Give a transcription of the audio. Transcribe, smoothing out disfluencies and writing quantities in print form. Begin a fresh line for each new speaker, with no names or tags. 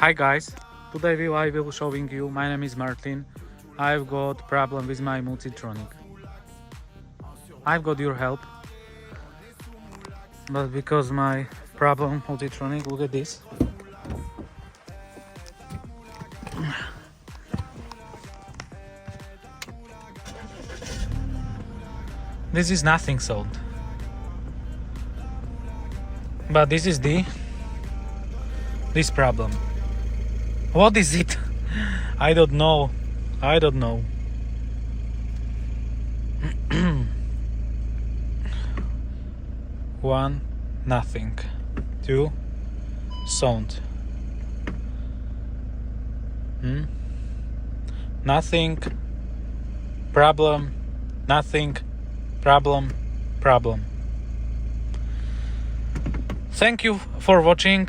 Hi guys, today I will showing you. My name is Martin. I've got problem with my multitronic. I've got your help, but because my problem multitronic, look at this. This is nothing sold, but this is this problem. What is it? I don't know. One, nothing. Two, sound. Nothing. Problem. Nothing. Problem. Thank you for watching.